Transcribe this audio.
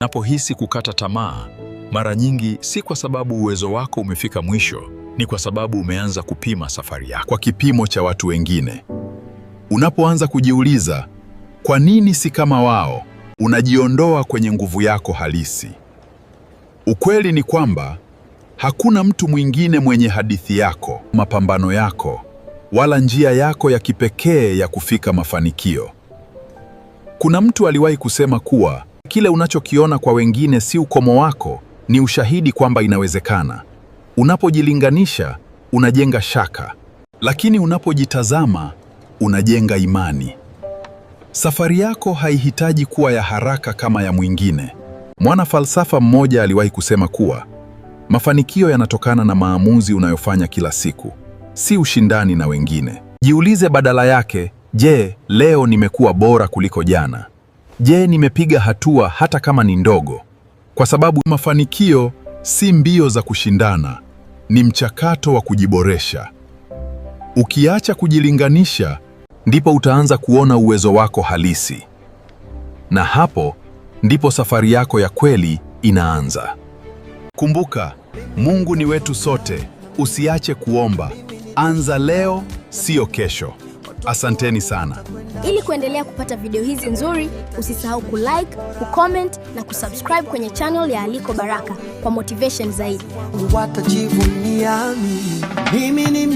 Unapohisi kukata tamaa, mara nyingi si kwa sababu uwezo wako umefika mwisho, ni kwa sababu umeanza kupima safari yako kwa kipimo cha watu wengine. Unapoanza kujiuliza, kwa nini si kama wao, unajiondoa kwenye nguvu yako halisi. Ukweli ni kwamba hakuna mtu mwingine mwenye hadithi yako, mapambano yako, wala njia yako ya kipekee ya kufika mafanikio. Kuna mtu aliwahi kusema kuwa kile unachokiona kwa wengine si ukomo wako, ni ushahidi kwamba inawezekana. Unapojilinganisha, unajenga shaka, lakini unapojitazama, unajenga imani. Safari yako haihitaji kuwa ya haraka kama ya mwingine. Mwana falsafa mmoja aliwahi kusema kuwa mafanikio yanatokana na maamuzi unayofanya kila siku, si ushindani na wengine. Jiulize badala yake, je, leo nimekuwa bora kuliko jana? Je, nimepiga hatua hata kama ni ndogo? Kwa sababu mafanikio si mbio za kushindana, ni mchakato wa kujiboresha. Ukiacha kujilinganisha, ndipo utaanza kuona uwezo wako halisi. Na hapo ndipo safari yako ya kweli inaanza. Kumbuka, Mungu ni wetu sote. Usiache kuomba. Anza leo, sio kesho. Asanteni sana. Ili kuendelea kupata video hizi nzuri, usisahau kulike, kucomment na kusubscribe kwenye channel ya Aliko Baraka kwa motivation zaidi.